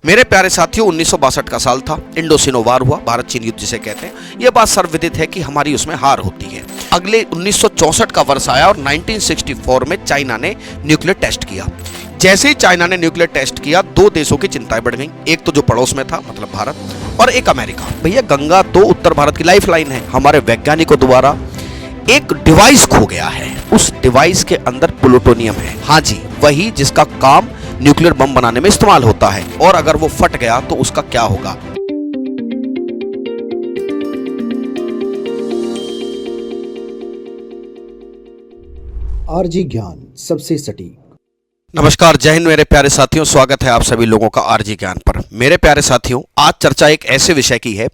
मेरे प्यारे साथियों 1962 का साल था। इंडो-सिनो वार हुआ, भारत चीन युद्ध जिसे कहते हैं। यह बात सर्वविदित है कि हमारी उसमें हार होती है। अगले 1964 का वर्ष आया और 1964 में चाइना ने न्यूक्लियर टेस्ट किया। जैसे ही चाइना ने न्यूक्लियर टेस्ट किया, दो देशों की चिंताएं बढ़ गईं। एक तो जो पड़ोस में था, मतलब भारत, और एक अमेरिका। भैया, गंगा तो उत्तर भारत की लाइफलाइन है। हमारे वैज्ञानिकों द्वारा एक डिवाइस खो गया है। उस डिवाइस के अंदर प्लूटोनियम है। हाँ जी, वही जिसका काम न्यूक्लियर बम बनाने में इस्तेमाल होता है। और अगर वो फट गया तो उसका क्या होगा। आरजी ज्ञान सबसे सटीक। नमस्कार, जय हिंद मेरे प्यारे साथियों। स्वागत है आप सभी लोगों का आरजी ज्ञान पर। मेरे प्यारे साथियों, आज चर्चा एक ऐसे विषय की है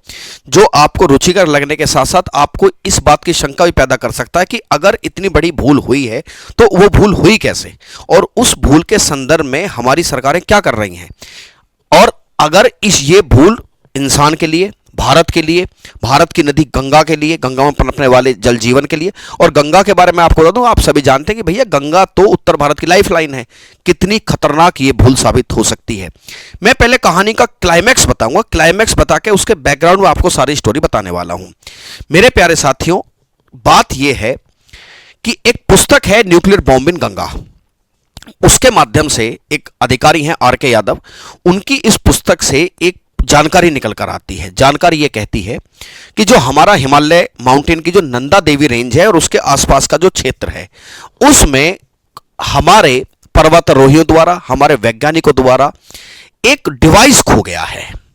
जो आपको रुचिकर लगने के साथ साथ आपको इस बात की शंका भी पैदा कर सकता है कि अगर इतनी बड़ी भूल हुई है तो वो भूल हुई कैसे, और उस भूल के संदर्भ में हमारी सरकारें क्या कर रही हैं, और अगर ये भूल इंसान के लिए, भारत के लिए, भारत की नदी गंगा के लिए, गंगा में पनपने वाले जल जीवन के लिए। और गंगा के बारे में आपको बता दूं, आप सभी जानते हैं कि भैया गंगा तो उत्तर भारत की लाइफलाइन है। कितनी खतरनाक ये भूल साबित हो सकती है। मैं पहले कहानी का क्लाइमैक्स बताऊंगा। क्लाइमैक्स बता के उसके बैकग्राउंड में आपको सारी स्टोरी बताने वाला हूं। मेरे प्यारे साथियों, बात यह है कि एक पुस्तक है न्यूक्लियर बॉम्ब इन गंगा। उसके माध्यम से एक अधिकारी हैं आर.के. यादव, उनकी इस पुस्तक से एक जानकारी निकल कर आती है। जानकारी यह कहती है कि जो हमारा हिमालय माउंटेन की जो नंदा देवी रेंज है और उसके आसपास का जो क्षेत्र है, उसमें हमारे पर्वतारोहियों द्वारा, हमारे वैज्ञानिकों द्वारा एक डिवाइस खो गया है।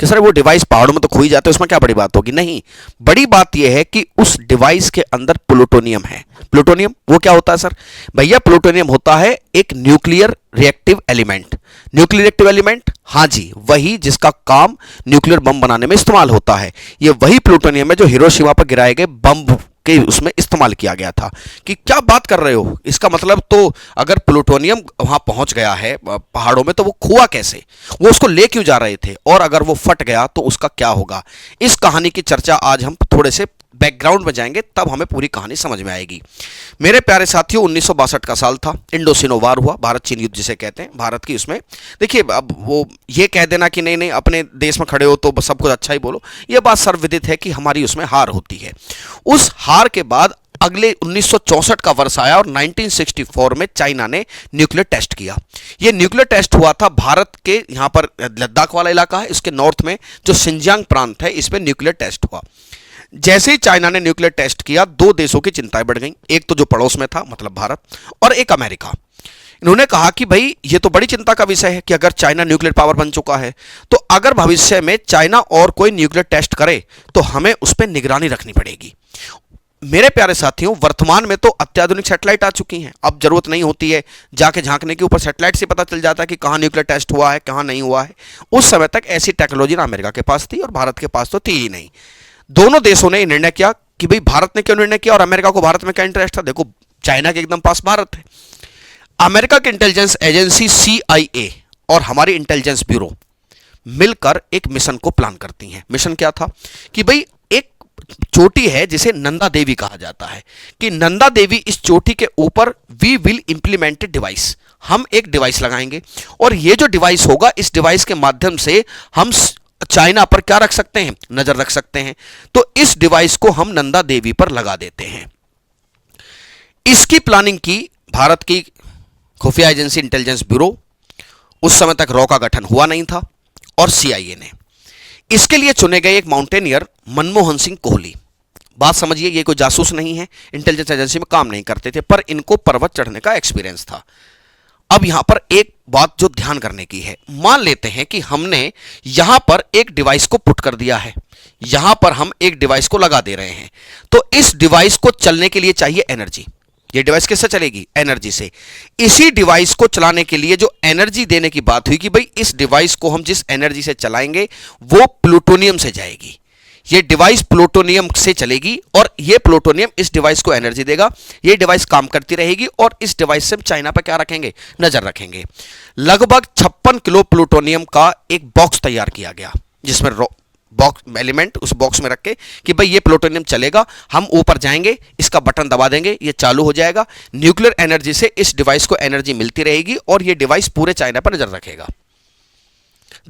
कि सर वो डिवाइस पहाड़ों में तो खो ही जाते हैं, उसमें क्या बड़ी बात होगी। नहीं, बड़ी बात यह है कि उस डिवाइस के अंदर प्लूटोनियम है। प्लूटोनियम वो क्या होता है सर? भैया, प्लूटोनियम होता है एक nuclear reactive element. Nuclear reactive element, हाँ जी, वही जिसका काम न्यूक्लियर बम बनाने में इस्तेमाल होता है। ये वही प्लूटोनियम है जो हिरोशिमा पर गिराए गए बम के उसमें इस्तेमाल किया गया था। कि क्या बात कर रहे हो, इसका मतलब तो अगर प्लूटोनियम वहां पहुंच गया है पहाड़ों में, तो वो खुआ कैसे, वो उसको ले क्यों जा रहे थे, और अगर वो फट गया तो उसका क्या होगा। इस कहानी की चर्चा आज हम थोड़े से बैकग्राउंड में जाएंगे, तब हमें पूरी कहानी समझ में आएगी। मेरे प्यारे साथियों 1962 का साल था। इंडो-सिनो वार हुआ, भारत चीन युद्ध जिसे कहते हैं। भारत की उसमें देखिए, अब वो ये कह देना कि नहीं नहीं अपने देश में खड़े हो तो सब कुछ अच्छा ही बोलो, यह बात सर्वविदित है कि हमारी उसमें हार होती है। उस हार के बाद अगले 1964 का वर्ष आया और 1964 में चाइना ने न्यूक्लियर टेस्ट किया। यह न्यूक्लियर टेस्ट हुआ था भारत के यहां पर लद्दाख वाला इलाका है, इसके नॉर्थ में जो सिंजियांग प्रांत है, इसमें न्यूक्लियर टेस्ट हुआ। जैसे ही चाइना ने न्यूक्लियर टेस्ट किया, दो देशों की चिंताएं बढ़ गईं। एक तो जो पड़ोस में था, मतलब भारत, और एक अमेरिका। इन्होंने कहा कि भाई ये तो बड़ी चिंता का विषय है कि अगर चाइना न्यूक्लियर पावर बन चुका है, तो अगर भविष्य में चाइना और कोई न्यूक्लियर टेस्ट करे तो हमें उस पर निगरानी रखनी पड़ेगी। मेरे प्यारे साथियों, वर्तमान में तो अत्याधुनिक सैटेलाइट आ चुकी हैं। अब जरूरत नहीं होती है जाके झांकने की, ऊपर सैटेलाइट से पता चल जाता है कि कहां न्यूक्लियर टेस्ट हुआ है, कहां नहीं हुआ है। उस समय तक ऐसी टेक्नोलॉजी ना अमेरिका के पास थी और भारत के पास तो थी ही नहीं। दोनों देशों ने निर्णय किया कि भाई भारत ने क्यों निर्णय किया और अमेरिका को भारत में क्या इंटरेस्ट था। देखो, चाइना के एकदम पास भारत है। अमेरिका की इंटेलिजेंस एजेंसी CIA और हमारी इंटेलिजेंस ब्यूरो मिलकर एक मिशन को प्लान करती हैं। मिशन क्या था कि भाई एक चोटी है जिसे नंदा देवी कहा जाता है, कि नंदा देवी इस चोटी के ऊपर वी विल इंप्लीमेंट डिवाइस, हम एक डिवाइस लगाएंगे, और ये जो डिवाइस होगा, इस डिवाइस के माध्यम से हम चाइना पर क्या रख सकते हैं, नजर रख सकते हैं। तो इस डिवाइस को हम नंदा देवी पर लगा देते हैं। इसकी प्लानिंग की भारत की खुफिया एजेंसी इंटेलिजेंस ब्यूरो, उस समय तक रॉ का गठन हुआ नहीं था, और CIA ने। इसके लिए चुने गए एक माउंटेनियर मनमोहन सिंह कोहली। बात समझिए, ये कोई जासूस नहीं है, इंटेलिजेंस एजेंसी में काम नहीं करते थे, पर इनको पर्वत चढ़ने का एक्सपीरियंस था। अब यहां पर एक बात जो ध्यान करने की है, मान लेते हैं कि हमने यहां पर एक डिवाइस को पुट कर दिया है, यहां पर हम एक डिवाइस को लगा दे रहे हैं, तो इस डिवाइस को चलने के लिए चाहिए एनर्जी। ये डिवाइस किससे चलेगी? एनर्जी से। इसी डिवाइस को चलाने के लिए जो एनर्जी देने की बात हुई कि भाई इस डिवाइस को हम जिस एनर्जी से चलाएंगे वो प्लूटोनियम से जाएगी। ये डिवाइस प्लूटोनियम से चलेगी और ये प्लूटोनियम इस डिवाइस को एनर्जी देगा। ये डिवाइस काम करती रहेगी और इस डिवाइस से हम चाइना पर क्या रखेंगे? नजर रखेंगे। लगभग 56 किलो प्लूटोनियम का एक बॉक्स तैयार किया गया, जिसमें बॉक्स एलिमेंट उस बॉक्स में रख के कि भाई ये प्लूटोनियम चलेगा, हम ऊपर जाएंगे, इसका बटन दबा देंगे, ये चालू हो जाएगा, न्यूक्लियर एनर्जी से इस डिवाइस को एनर्जी मिलती रहेगी और ये डिवाइस पूरे चाइना पर नजर रखेगा।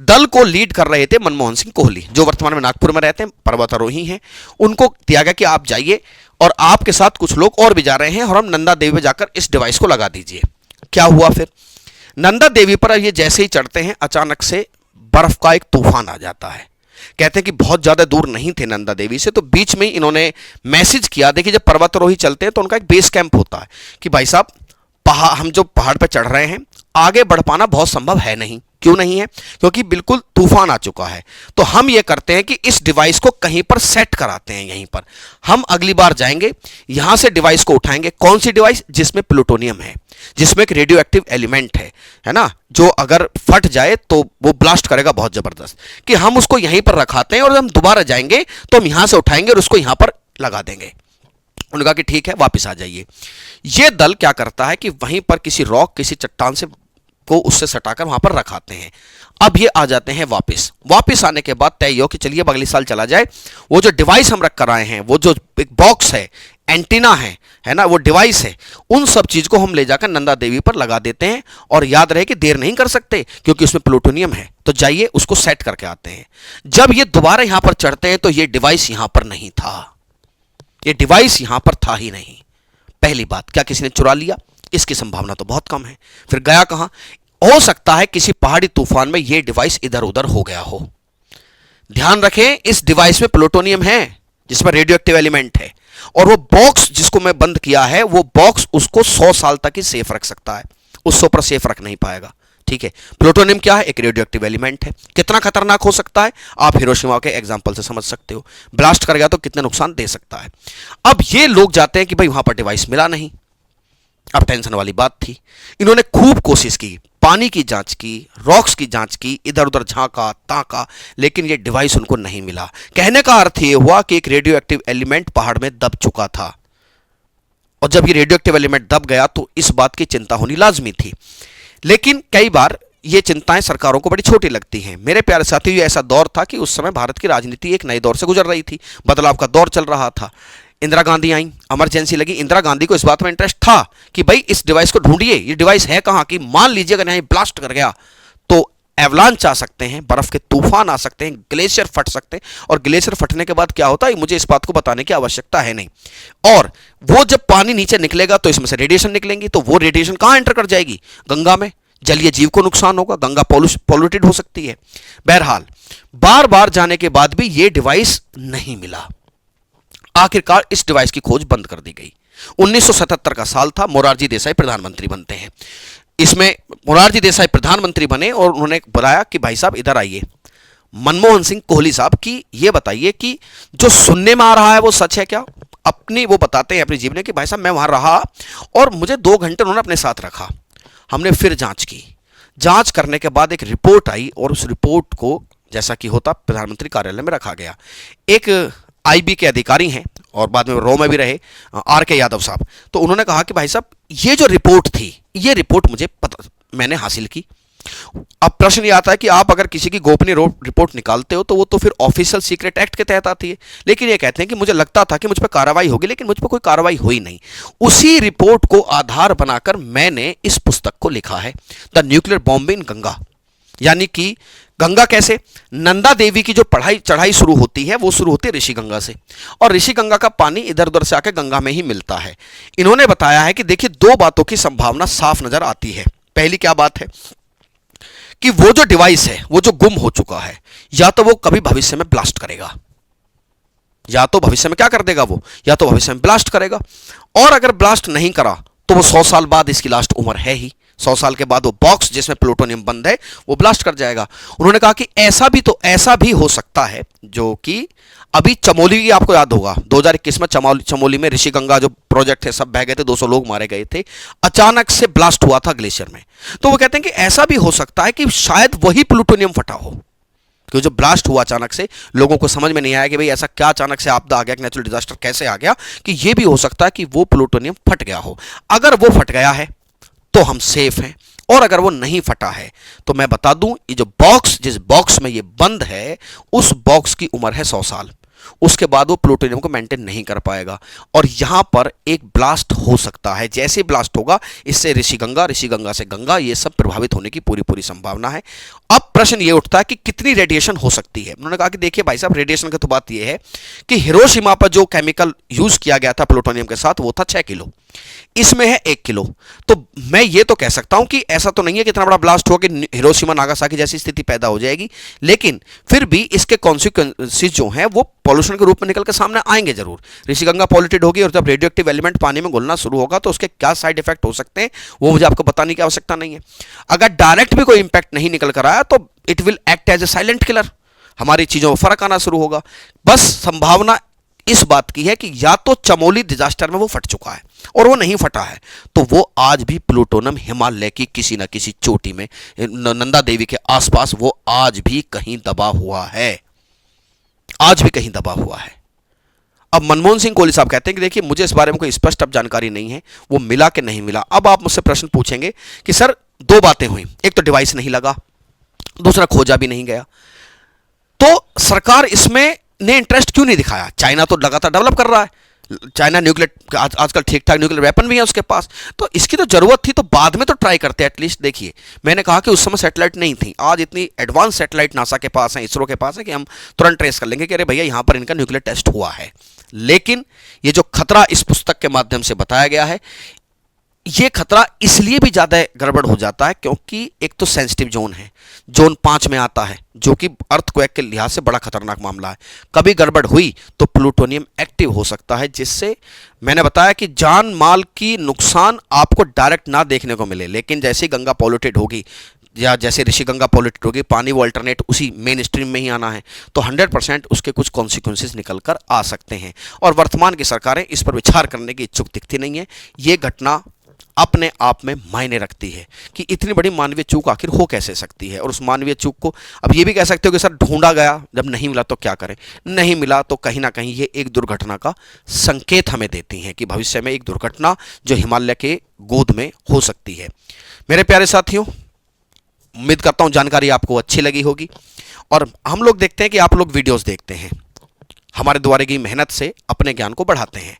दल को लीड कर रहे थे मनमोहन सिंह कोहली, जो वर्तमान में नागपुर में रहते हैं, पर्वतारोही हैं। उनको दिया गया कि आप जाइए और आपके साथ कुछ लोग और भी जा रहे हैं और हम नंदा देवी पे जाकर इस डिवाइस को लगा दीजिए। क्या हुआ फिर? नंदा देवी पर ये जैसे ही चढ़ते हैं अचानक से बर्फ का एक तूफान आ जाता है। कहते हैं कि बहुत ज्यादा दूर नहीं थे नंदा देवी से, तो बीच में इन्होंने मैसेज किया। देखिए, जब पर्वतारोही चलते हैं तो उनका एक बेस कैंप होता है कि भाई साहब हम जो पहाड़ पर चढ़ रहे हैं आगे बढ़ पाना बहुत संभव है नहीं। क्यों नहीं है? क्योंकि बिल्कुल तूफान आ चुका है। तो हम ये करते हैं कि इस डिवाइस को कहीं पर सेट कराते हैं। यहीं पर हम अगली बार जाएंगे, यहां से डिवाइस को उठाएंगे। कौन सी डिवाइस? जिसमें प्लूटोनियम है, जिसमें एक रेडियो एक्टिव एलिमेंट है ना, जो अगर फट जाए तो वो ब्लास्ट करेगा बहुत जबरदस्त। कि हम उसको यहीं पर रखाते हैं और हम दोबारा जाएंगे तो हम यहां से उठाएंगे और उसको यहां पर लगा देंगे। उन्होंने कहा कि ठीक है, वापस आ जाइए। यह दल क्या करता है कि वहीं पर किसी रॉक, किसी चट्टान से को उससे सटाकर वहां पर रखाते हैं। अब ये आ जाते हैं वापस आने के बाद तय हो कि चलिए अब अगले साल चला जाए। वो जो डिवाइस हम रख कर आए हैं, वो जो एक बॉक्स है, एंटीना है ना, वो डिवाइस है, उन सब चीज को हम ले जाकर नंदा देवी पर लगा देते हैं। और याद रहे कि देर नहीं कर सकते क्योंकि उसमें प्लूटोनियम है, तो जाइए उसको सेट करके आते हैं। जब ये दोबारा यहां पर चढ़ते हैं तो ये डिवाइस यहां पर नहीं था। ये डिवाइस यहां पर था ही नहीं। पहली बात, क्या किसी ने चुरा लिया? इसकी संभावना तो बहुत कम है। फिर गया कहां? हो सकता है किसी पहाड़ी तूफान में यह डिवाइस इधर उधर हो गया हो। ध्यान रखें, इस डिवाइस में प्लूटोनियम है जिसमें रेडियो एक्टिव एलिमेंट है, और वो बॉक्स जिसको मैं बंद किया है, वो बॉक्स उसको 100 साल तक ही सेफ रख सकता है, उससे ऊपर सेफ रख नहीं पाएगा। ठीक है, प्लूटोनियम क्या है? एक रेडियो एक्टिव एलिमेंट है। कितना खतरनाक हो सकता है आप हिरोशिमा के एग्जांपल से समझ सकते हो। ब्लास्ट कर गया तो कितने नुकसान दे सकता है। अब ये लोग जाते हैं कि भाई वहां पर डिवाइस मिला नहीं। अब टेंशन वाली बात थी। इन्होंने खूब कोशिश की, पानी की जांच की, रॉक्स की जांच की, इधर उधर झांका ताका, लेकिन ये डिवाइस उनको नहीं मिला। कहने का अर्थ ये हुआ कि एक रेडियो एक्टिव एलिमेंट पहाड़ में दब चुका था, और जब ये रेडियो एक्टिव एलिमेंट दब गया तो इस बात की चिंता होनी लाजमी थी। लेकिन कई बार ये चिंताएं सरकारों को बड़ी छोटी लगती हैं। मेरे प्यारे साथियों, ये ऐसा दौर था कि उस समय भारत की राजनीति एक नए दौर से गुजर रही थी, बदलाव का दौर चल रहा था। इंदिरा गांधी आई, इमरजेंसी लगी। इंदिरा गांधी को इस बात में इंटरेस्ट था कि भाई इस डिवाइस को ढूंढिए, ये डिवाइस है कहां, कि मान लीजिए अगर यहां ब्लास्ट कर गया तो एवलांच आ सकते हैं, बर्फ के तूफान आ सकते हैं, ग्लेशियर फट सकते हैं। और ग्लेशियर फटने के बाद क्या होता है मुझे इस बात को बताने की आवश्यकता है नहीं। और वो जब पानी नीचे निकलेगा तो इसमें से रेडिएशन निकलेंगी, तो वो रेडिएशन कहां एंटर कर जाएगी? गंगा में। जलीय जीव को नुकसान होगा, गंगा पॉल्यूटेड हो सकती है। बहरहाल बार बार जाने के बाद भी ये डिवाइस नहीं मिला। आखिरकार इस डिवाइस की खोज बंद कर दी गई। 1977 का साल था, मोरारजी देसाई प्रधानमंत्री बनते हैं। इसमें मोरारजी देसाई प्रधानमंत्री बने और उन्होंने बुलाया कि भाई साहब इधर आइए, मनमोहन सिंह कोहली साहब की ये बताइए कि जो सुनने में आ रहा है वो सच है क्या? अपनी वो बताते हैं अपनी जीवनी कि भाई साहब मैं वहां रहा और मुझे 2 घंटे उन्होंने अपने साथ रखा। हमने फिर जांच की, जांच करने के बाद एक रिपोर्ट आई और उस रिपोर्ट को जैसा कि होता प्रधानमंत्री कार्यालय में रखा गया। एक आईबी के अधिकारी हैं और बाद में रो में भी रहे, आर.के. यादव साहब, तो उन्होंने कहा कि भाई साहब ये जो रिपोर्ट थी, ये रिपोर्ट मुझे मैंने हासिल की। अब प्रश्न ये आता है कि आप अगर किसी की गोपनीय रिपोर्ट निकालते हो तो वो तो फिर ऑफिशियल सीक्रेट एक्ट के तहत आती है। लेकिन ये कहते हैं कि मुझे लगता था कि मुझ पर कार्रवाई होगी, लेकिन मुझ पर कोई कार्रवाई हुई नहीं। उसी रिपोर्ट को आधार बनाकर मैंने इस पुस्तक को लिखा है, द न्यूक्लियर बॉम्ब इन गंगा। यानी कि गंगा कैसे? नंदा देवी की जो चढ़ाई शुरू होती है वो शुरू होती है ऋषि गंगा से, और ऋषि गंगा का पानी इधर उधर से आकर गंगा में ही मिलता है। इन्होंने बताया है कि देखिए 2 बातों की संभावना साफ नजर आती है। पहली क्या बात है कि वो जो डिवाइस है, वो जो गुम हो चुका है, या तो वो कभी भविष्य में ब्लास्ट करेगा, या तो भविष्य में क्या कर देगा वो, या तो भविष्य में ब्लास्ट करेगा। और अगर ब्लास्ट नहीं करा तो वो 100 साल बाद इसकी लास्ट उम्र है ही, 100 साल के बाद वो बॉक्स जिसमें प्लूटोनियम बंद है वो ब्लास्ट कर जाएगा। उन्होंने कहा कि ऐसा भी हो सकता है, जो कि अभी चमोली की आपको याद होगा 2021 में चमोली में ऋषि गंगा जो प्रोजेक्ट है सब बह गए थे, 200 लोग मारे गए थे, अचानक से ब्लास्ट हुआ था ग्लेशियर में। तो वो कहते हैं कि ऐसा भी हो सकता है कि शायद वही प्लूटोनियम फटा हो, कि जो ब्लास्ट हुआ अचानक से, लोगों को समझ में नहीं आया कि भाई ऐसा क्या अचानक से आपदा आ गया, नेचुरल डिजास्टर कैसे आ गया, कि ये भी हो सकता है कि वो प्लूटोनियम फट गया हो। अगर वो फट गया है तो हम सेफ हैं, और अगर वो नहीं फटा है तो मैं बता दूं, ये जो बॉक्स, जिस बॉक्स में ये बंद है, उस बॉक्स की उम्र है 100 साल। उसके बाद वो प्लूटोनियम को मेंटेन नहीं कर पाएगा और यहां पर एक ब्लास्ट हो सकता है। जैसे ब्लास्ट होगा इससे ऋषिगंगा से गंगा ये सब प्रभावित होने की पूरी पूरी संभावना है। अब प्रश्न ये उठता है कि कितनी रेडिएशन हो सकती है। उन्होंने कहा कि देखिए भाई साहब, रेडिएशन की तो बात ये है कि हिरोशिमा पर जो केमिकल यूज किया गया था प्लूटोनियम के साथ वो था 6 किलो, इसमें है 1 किलो। तो मैं ये तो कह सकता हूं कि ऐसा तो नहीं है कि इतना बड़ा ब्लास्ट हो कि हिरोशिमा नागासाकी जैसी स्थिति पैदा हो जाएगी, लेकिन फिर भी इसके कॉन्सिक्वेंसेस जो हैं वो पॉल्यूशन के रूप में निकल के सामने आएंगे जरूर। ऋषिगंगा पॉल्यूटेड होगी और जब रेडियो एक्टिव एलिमेंट पानी में घुलना शुरू होगा तो उसके क्या साइड इफेक्ट हो सकते हैं वो मुझे आपको बताने की आवश्यकता नहीं है। अगर डायरेक्ट भी कोई इंपैक्ट नहीं निकल कर आया तो it will act as a silent killer, हमारी चीजों में फर्क आना शुरू होगा। बस संभावना इस बात की है कि या तो चमोली डिजास्टर में वो फट चुका है और वो नहीं फटा है तो वो आज भी प्लूटोनियम हिमालय की किसी न किसी चोटी में, नंदा देवी के आसपास वो आज भी कहीं दबा हुआ है, आज भी कहीं दबा हुआ है। अब मनमोहन सिंह कोहली साहब कहते हैं कि देखिए मुझे इस बारे में कोई स्पष्ट अब जानकारी नहीं है, वो मिला कि नहीं मिला। अब आप मुझसे प्रश्न पूछेंगे कि सर दो बातें हुई, एक तो डिवाइस नहीं लगा, दूसरा खोजा भी नहीं गया, तो सरकार इसमें ने इंटरेस्ट क्यों नहीं दिखाया? चाइना तो लगातार डेवलप कर रहा है, चाइना न्यूक्लियर आजकल ठीक ठाक न्यूक्लियर वेपन भी है उसके पास, तो इसकी तो जरूरत थी तो बाद में तो ट्राई करते एटलीस्ट। देखिए मैंने कहा कि उस समय सैटेलाइट नहीं थी, आज इतनी एडवांस सैटेलाइट नासा के पास है, इसरो के पास है कि हम तुरंत ट्रेस कर लेंगे कि अरे भैया यहां पर इनका न्यूक्लियर टेस्ट हुआ है। लेकिन ये जो खतरा इस पुस्तक के माध्यम से बताया गया है, ये खतरा इसलिए भी ज्यादा गड़बड़ हो जाता है क्योंकि एक तो सेंसिटिव जोन है, जोन 5 में आता है, जो कि अर्थक्वेक के लिहाज से बड़ा खतरनाक मामला है। कभी गड़बड़ हुई तो प्लूटोनियम एक्टिव हो सकता है, जिससे मैंने बताया कि जान माल की नुकसान आपको डायरेक्ट ना देखने को मिले, लेकिन जैसे गंगा पॉल्यूटेड होगी या जैसे ऋषिगंगा पॉल्यूटेड होगी, पानी वो अल्टरनेट उसी मेन स्ट्रीम में ही आना है, तो 100% उसके कुछ कॉन्सिक्वेंसेस निकल कर आ सकते हैं। और वर्तमान की सरकारें इस पर विचार करने की इच्छुक दिखती नहीं है। ये घटना अपने आप में मायने रखती है कि इतनी बड़ी मानवीय चूक आखिर हो कैसे सकती है। और उस मानवीय चूक को अब ये भी कह सकते हो कि सर ढूंढा गया, जब नहीं मिला तो क्या करें? नहीं मिला तो कहीं ना कहीं ये एक दुर्घटना का संकेत हमें देती है कि भविष्य में एक दुर्घटना जो हिमालय के गोद में हो सकती है। मेरे प्यारे साथियों, उम्मीद करता हूं जानकारी आपको अच्छी लगी होगी। और हम लोग देखते हैं कि आप लोग वीडियोस देखते हैं, हमारे द्वारा की मेहनत से अपने ज्ञान को बढ़ाते हैं,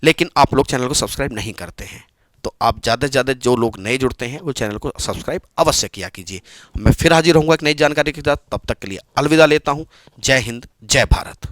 लेकिन आप लोग चैनल को सब्सक्राइब नहीं करते हैं। तो आप ज़्यादा से ज़्यादा जो लोग नए जुड़ते हैं वो चैनल को सब्सक्राइब अवश्य किया कीजिए। मैं फिर हाजिर होऊंगा एक नई जानकारी के साथ, तब तक के लिए अलविदा लेता हूं। जय हिंद, जय भारत।